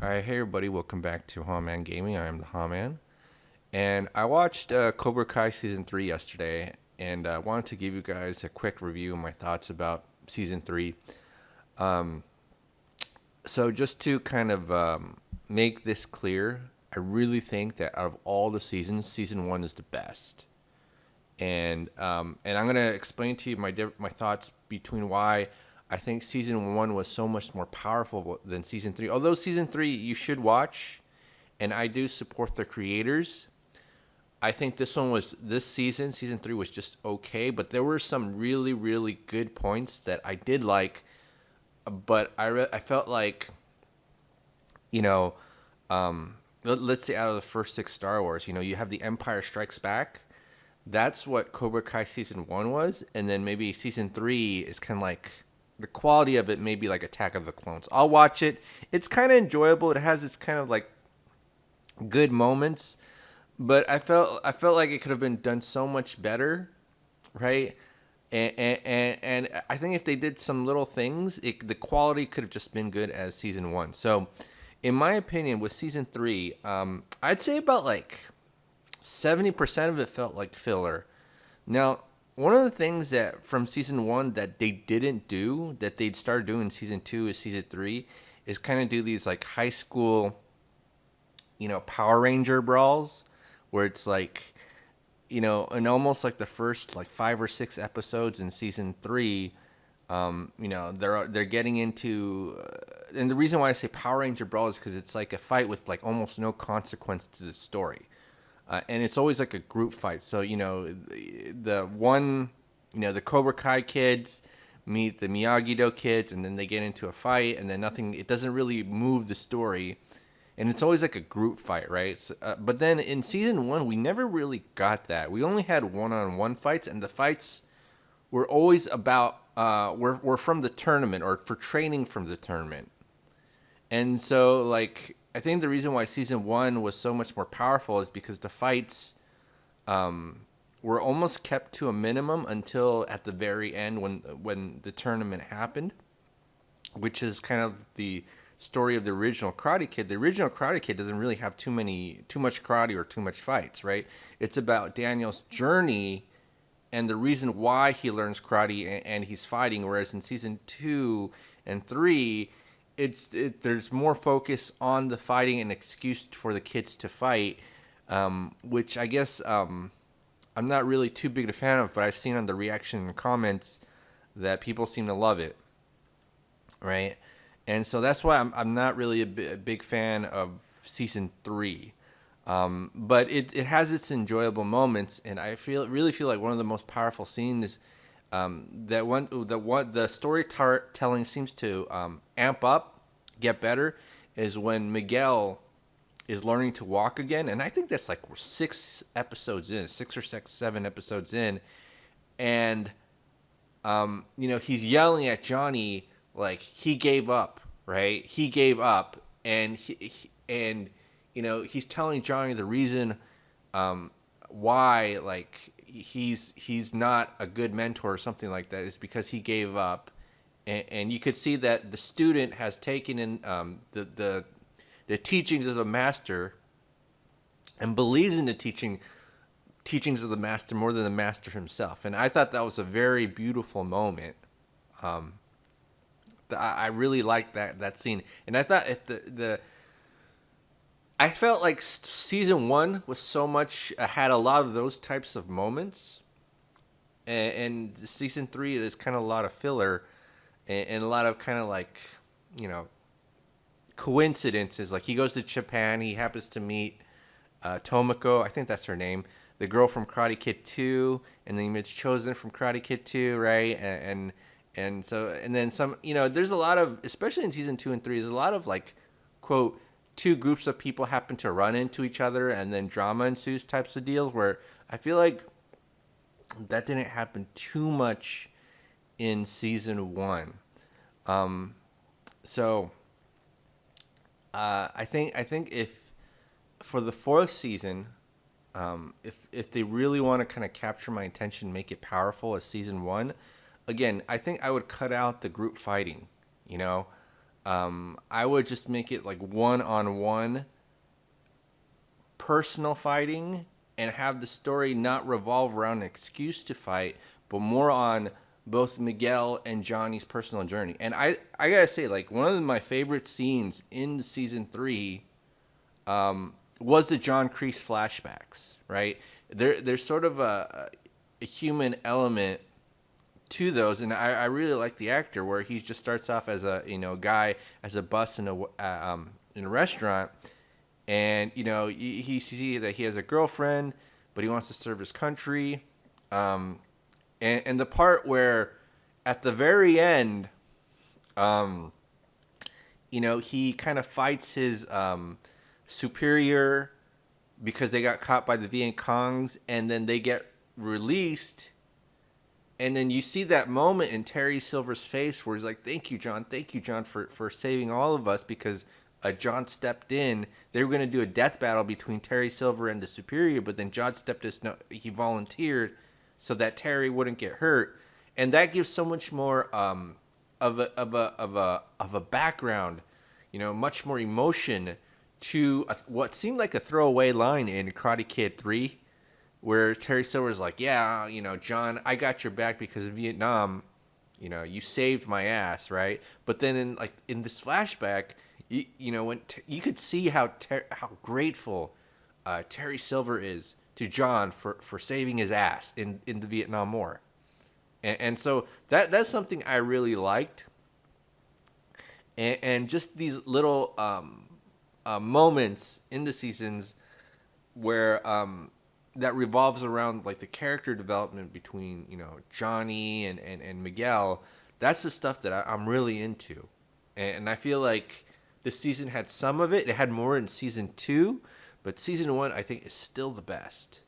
All right, hey everybody, welcome back to Hawman Gaming. I am the Hawman, and I watched Cobra Kai season 3 yesterday, and I wanted to give you guys a quick review of my thoughts about season 3. Um, so just to kind of make this clear, I really think that out of all the seasons, season 1 is the best, and I'm gonna explain to you my thoughts between why I think season 1 was so much more powerful than season 3. Although season 3 you should watch, and I do support the creators. I think this season 3 was just okay, but there were some really really good points that I did like, but I felt like, you know, let's say out of the first 6 Star Wars, you have the Empire Strikes Back. That's what Cobra Kai season 1 was, and then maybe season 3 is kind of like the quality of it, maybe like Attack of the Clones. I'll watch it. It's kind of enjoyable. It has its kind of like good moments, but I felt like it could have been done so much better, right? And I think if they did some little things, the quality could have just been good as season 1. So, in my opinion, with season 3, I'd say about like 70% of it felt like filler. Now, one of the things that from season 1 that they didn't do that they'd started doing in season 2 is season 3 is kind of do these like high school, Power Ranger brawls where it's like, and almost like the first like 5 or 6 episodes in season 3, they're getting into, and the reason why I say Power Ranger brawl is because it's like a fight with like almost no consequence to the story. And it's always like a group fight. So, the Cobra Kai kids meet the Miyagi-Do kids, and then they get into a fight, and then it doesn't really move the story. And it's always like a group fight, right? So, but then in season 1, we never really got that. We only had one-on-one fights, and the fights were always about, were from the tournament or for training from the tournament. And so, like, I think the reason why season 1 was so much more powerful is because the fights were almost kept to a minimum until at the very end when the tournament happened, which is kind of the story of the original Karate Kid. The original Karate Kid doesn't really have too much karate or too much fights, right? It's about Daniel's journey and the reason why he learns karate and he's fighting. Whereas in season 2 and 3, there's more focus on the fighting and excuse for the kids to fight, which I guess I'm not really too big a fan of, but I've seen on the reaction and comments that people seem to love it, right? And so that's why I'm not really a big fan of season 3. But it has its enjoyable moments, and I really feel like one of the most powerful scenes the storytelling seems to amp up, get better, is when Miguel is learning to walk again, and I think that's like 6 or 7 episodes in, and he's yelling at Johnny like he gave up, right? He gave up, and he's telling Johnny the reason why like he's not a good mentor or something like that is because he gave up, and you could see that the student has taken in the teachings of the master and believes in the teachings of the master more than the master himself. And I thought that was a very beautiful moment. I really liked that scene, and I thought I felt like season 1 was so much had a lot of those types of moments, and season 3 is kind of a lot of filler and a lot of kind of like coincidences. Like he goes to Japan, he happens to meet Tomoko, I think that's her name, the girl from Karate Kid 2, and then he meets Chosen from Karate Kid 2, right? And so and then some. There's a lot of, especially in season 2 and 3, there's a lot of like quote 2 groups of people happen to run into each other and then drama ensues types of deals, where I feel like that didn't happen too much in season 1. So I think if for the 4th season, if they really want to kind of capture my attention, make it powerful as season 1, again, I think I would cut out the group fighting, I would just make it like one-on-one personal fighting and have the story not revolve around an excuse to fight, but more on both Miguel and Johnny's personal journey. And I gotta say, like, one of my favorite scenes in season three was the John Kreese flashbacks, right? There's sort of a human element to those, and I really like the actor where he just starts off as a guy as a bus in a restaurant, and he sees that he has a girlfriend, but he wants to serve his country, and the part where at the very end, he kind of fights his superior because they got caught by the Viet Congs, and then they get released. And then you see that moment in Terry Silver's face where he's like, thank you, John, for saving all of us, because John stepped in. They were going to do a death battle between Terry Silver and the Superior, but then John stepped in, he volunteered so that Terry wouldn't get hurt. And that gives so much more of a background, much more emotion to what seemed like a throwaway line in Karate Kid 3, where Terry Silver's like, yeah, John, I got your back because of Vietnam, you saved my ass, right? But then in this flashback, when you could see how grateful Terry Silver is to John for saving his ass in the Vietnam War, and so that's something I really liked, and just these little moments in the seasons where that revolves around like the character development between Johnny and Miguel. That's the stuff that I'm really into, and I feel like this season had some of it. It had more in season 2, but season 1 I think is still the best,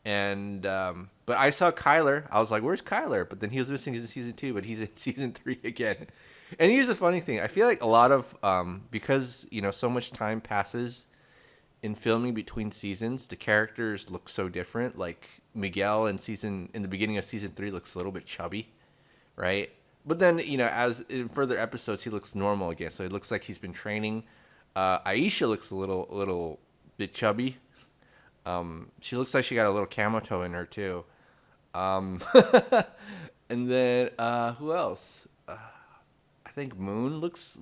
And but I saw Kyler. I was like, "Where's Kyler?" But then he was missing in season 2, but he's in season 3 again. And here's the funny thing: I feel like a lot of because so much time passes in filming between seasons, the characters look so different. Like Miguel in the beginning of season 3 looks a little bit chubby, right? But then as in further episodes, he looks normal again. So it looks like he's been training. Aisha looks a little bit chubby. She looks like she got a little camo toe in her too. And then who else? I think Moon looks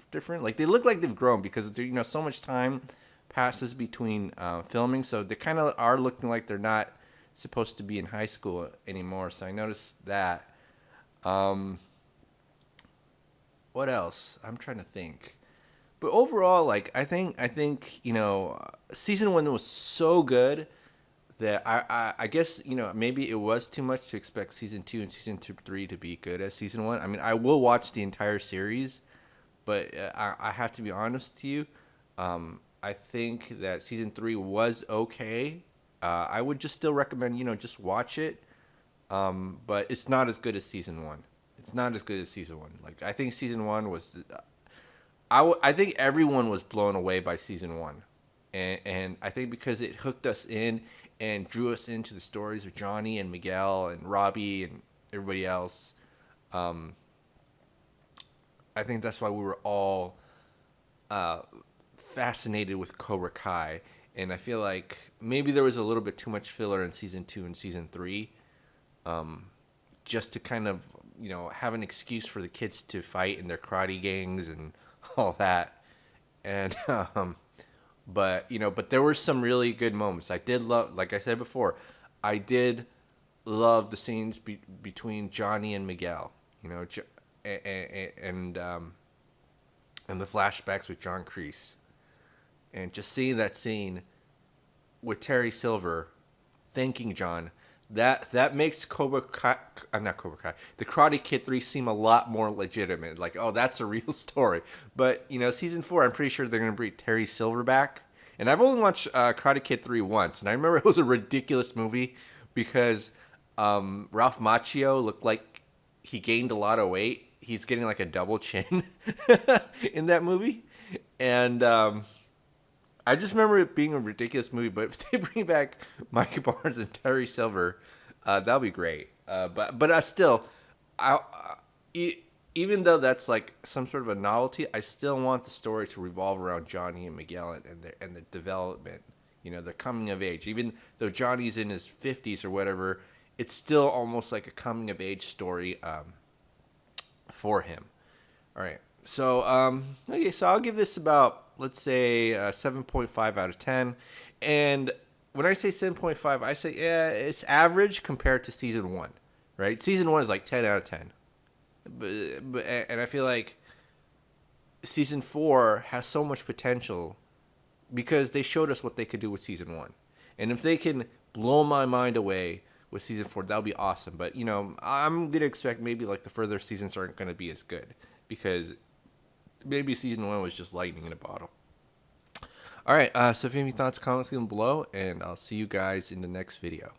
different. Like they look like they've grown because so much time passes between filming, so they kind of are looking like they're not supposed to be in high school anymore. So I noticed that. What else? I'm trying to think. But overall, like I think season 1 was so good that I guess maybe it was too much to expect season 2 and season 3 to be good as season 1. I mean, I will watch the entire series, but I have to be honest with you. I think that season 3 was okay. I would just still recommend just watch it. But it's not as good as season 1. It's not as good as season 1. Like I think season 1 was. I think everyone was blown away by season 1, and I think because it hooked us in and drew us into the stories of Johnny and Miguel and Robbie and everybody else. I think that's why we were all fascinated with Cobra Kai, and I feel like maybe there was a little bit too much filler in season 2 and season 3, just to kind of have an excuse for the kids to fight in their karate gangs and all that. And but there were some really good moments. I did love, like I said before, I did love the scenes between Johnny and Miguel, and the flashbacks with John Kreese, and just seeing that scene with Terry Silver thanking John. That makes not Cobra Kai, the Karate Kid 3 seem a lot more legitimate. Like, oh, that's a real story. But, season 4, I'm pretty sure they're going to bring Terry Silver back. And I've only watched Karate Kid 3 once. And I remember it was a ridiculous movie because Ralph Macchio looked like he gained a lot of weight. He's getting like a double chin in that movie. And I just remember it being a ridiculous movie, but if they bring back Mike Barnes and Terry Silver, that'll be great. But still, even though that's like some sort of a novelty, I still want the story to revolve around Johnny and Miguel and the development. You know, the coming of age. Even though Johnny's in his 50s or whatever, it's still almost like a coming of age story for him. All right. So okay, so I'll give this about, let's say, 7.5 out of 10. And when I say 7.5, I say yeah, it's average compared to season 1, right? Season 1 is like 10 out of 10. And I feel like season 4 has so much potential because they showed us what they could do with season 1. And if they can blow my mind away with season 4, that'll be awesome. But, you know, I'm going to expect maybe like the further seasons aren't going to be as good because maybe season 1 was just lightning in a bottle. All right, so if you have any thoughts, comments, leave them below, and I'll see you guys in the next video.